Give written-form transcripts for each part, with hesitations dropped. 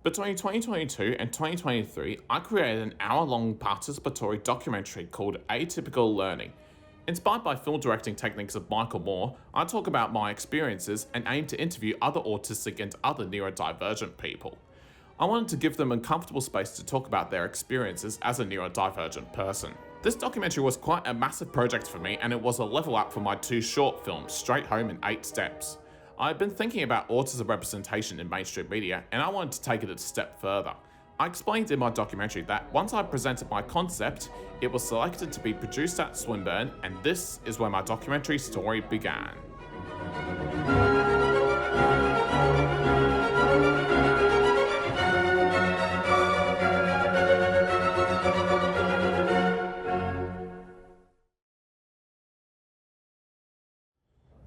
Between 2022 and 2023, I created an hour-long participatory documentary called Atypical Learning. Inspired by film directing techniques of Michael Moore, I talk about my experiences and aim to interview other autistic and other neurodivergent people. I wanted to give them a comfortable space to talk about their experiences as a neurodivergent person. This documentary was quite a massive project for me, and it was a level up from my two short films, Straight Home and 8 Steps. I've been thinking about autism representation in mainstream media, and I wanted to take it a step further. I explained in my documentary that once I presented my concept, it was selected to be produced at Swinburne, and this is where my documentary story began.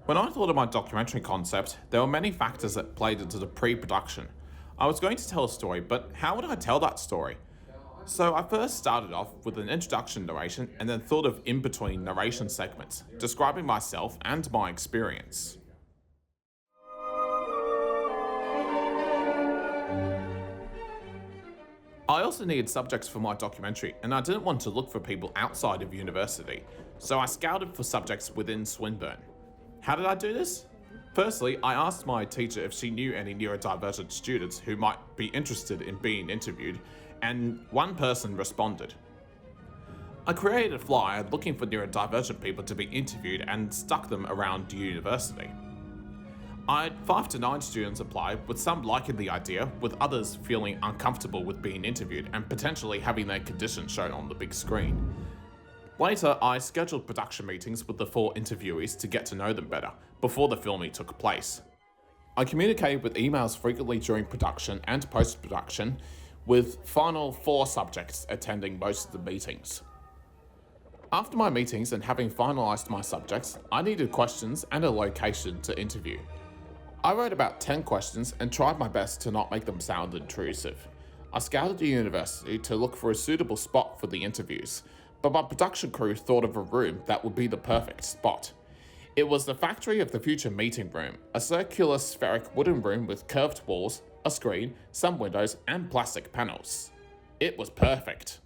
When I thought of my documentary concept, there were many factors that played into the pre-production. I was going to tell a story, but how would I tell that story? So I first started off with an introduction narration and then thought of in-between narration segments, describing myself and my experience. I also needed subjects for my documentary, and I didn't want to look for people outside of university, so I scouted for subjects within Swinburne. How did I do this? Firstly, I asked my teacher if she knew any neurodivergent students who might be interested in being interviewed, and one person responded. I created a flyer looking for neurodivergent people to be interviewed and stuck them around the university. I had 5 to 9 students apply, with some liking the idea, with others feeling uncomfortable with being interviewed and potentially having their condition shown on the big screen. Later, I scheduled production meetings with the 4 interviewees to get to know them better, before the filming took place. I communicated with emails frequently during production and post-production, with final 4 subjects attending most of the meetings. After my meetings and having finalised my subjects, I needed questions and a location to interview. I wrote about 10 questions and tried my best to not make them sound intrusive. I scouted the university to look for a suitable spot for the interviews, but my production crew thought of a room that would be the perfect spot. It was the Factory of the Future meeting room, a circular spheric wooden room with curved walls, a screen, some windows, and plastic panels. It was perfect.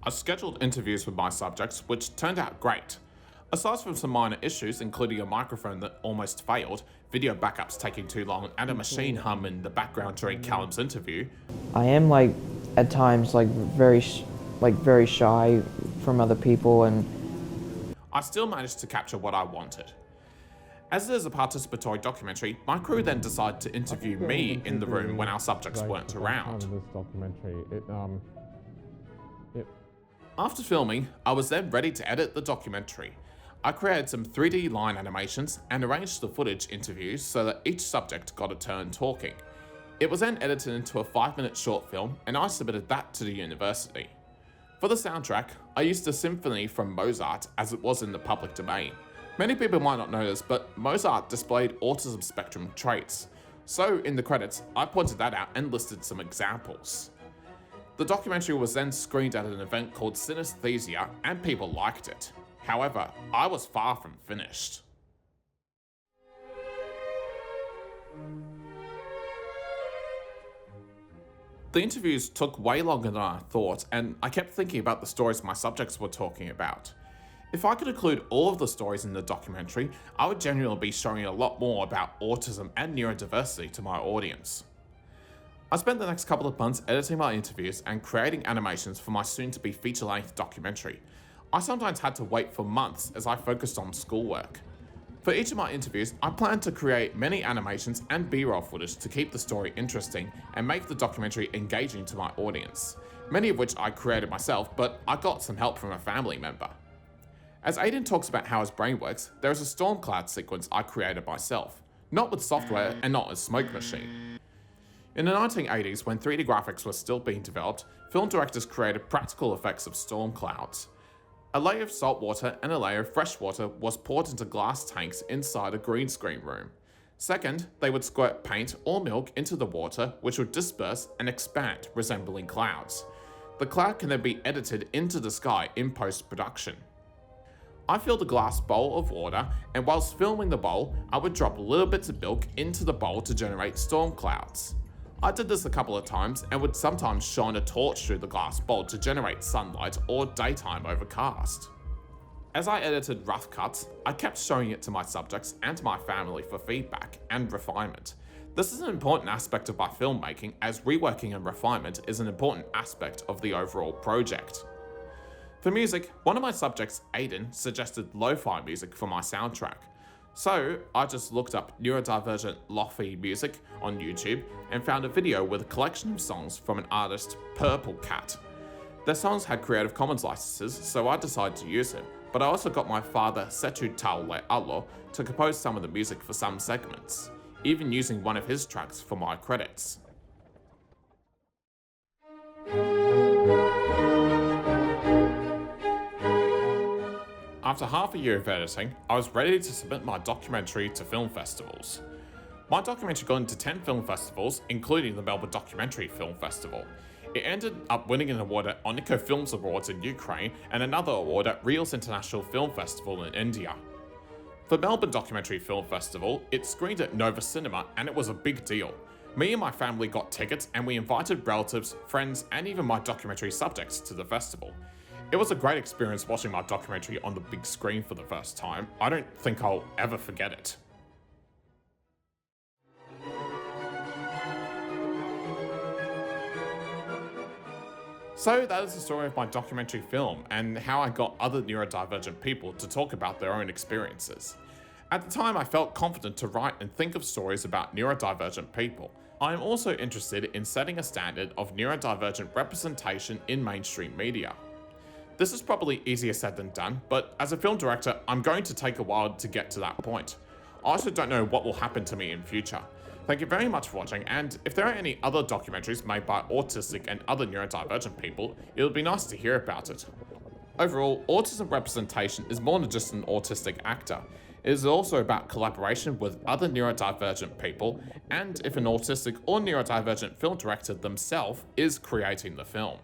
I scheduled interviews with my subjects, which turned out great. Aside from some minor issues, including a microphone that almost failed, video backups taking too long, and a machine hum in the background during Callum's interview, I am at times very shy from other people, and I still managed to capture what I wanted. As it is a participatory documentary, my crew then decided to interview me in the room when our subjects weren't around. This documentary, After filming, I was then ready to edit the documentary. I created some 3D line animations and arranged the footage interviews so that each subject got a turn talking. It was then edited into a 5-minute short film, and I submitted that to the university. For the soundtrack, I used a symphony from Mozart as it was in the public domain. Many people might not know this, but Mozart displayed autism spectrum traits. So in the credits, I pointed that out and listed some examples. The documentary was then screened at an event called Synesthesia, and people liked it. However, I was far from finished. The interviews took way longer than I thought, and I kept thinking about the stories my subjects were talking about. If I could include all of the stories in the documentary, I would genuinely be showing a lot more about autism and neurodiversity to my audience. I spent the next couple of months editing my interviews and creating animations for my soon-to-be feature-length documentary. I sometimes had to wait for months as I focused on schoolwork. For each of my interviews, I planned to create many animations and B-roll footage to keep the story interesting and make the documentary engaging to my audience, many of which I created myself, but I got some help from a family member. As Aiden talks about how his brain works, there is a storm cloud sequence I created myself, not with software and not as Smoke Machine. In the 1980s, when 3D graphics were still being developed, film directors created practical effects of storm clouds. A layer of salt water and a layer of fresh water was poured into glass tanks inside a green screen room. Second, they would squirt paint or milk into the water, which would disperse and expand, resembling clouds. The cloud can then be edited into the sky in post-production. I filled a glass bowl of water, and whilst filming the bowl, I would drop little bits of milk into the bowl to generate storm clouds. I did this a couple of times and would sometimes shine a torch through the glass bowl to generate sunlight or daytime overcast. As I edited rough cuts, I kept showing it to my subjects and to my family for feedback and refinement. This is an important aspect of my filmmaking, as reworking and refinement is an important aspect of the overall project. For music, one of my subjects, Aiden, suggested lo-fi music for my soundtrack. So I just looked up neurodivergent lo-fi music on YouTube and found a video with a collection of songs from an artist, Purple Cat. Their songs had Creative Commons licenses, so I decided to use it, but I also got my father, Setu Taule Allo, to compose some of the music for some segments, even using one of his tracks for my credits. After half a year of editing, I was ready to submit my documentary to film festivals. My documentary got into 10 film festivals, including the Melbourne Documentary Film Festival. It ended up winning an award at Onico Films Awards in Ukraine and another award at Reels International Film Festival in India. For Melbourne Documentary Film Festival, it screened at Nova Cinema and it was a big deal. Me and my family got tickets and we invited relatives, friends, and even my documentary subjects to the festival. It was a great experience watching my documentary on the big screen for the first time. I don't think I'll ever forget it. So that is the story of my documentary film and how I got other neurodivergent people to talk about their own experiences. At the time, I felt confident to write and think of stories about neurodivergent people. I am also interested in setting a standard of neurodivergent representation in mainstream media. This is probably easier said than done, but as a film director, I'm going to take a while to get to that point. I also don't know what will happen to me in future. Thank you very much for watching, and if there are any other documentaries made by autistic and other neurodivergent people, it would be nice to hear about it. Overall, autism representation is more than just an autistic actor. It is also about collaboration with other neurodivergent people, and if an autistic or neurodivergent film director themselves is creating the film.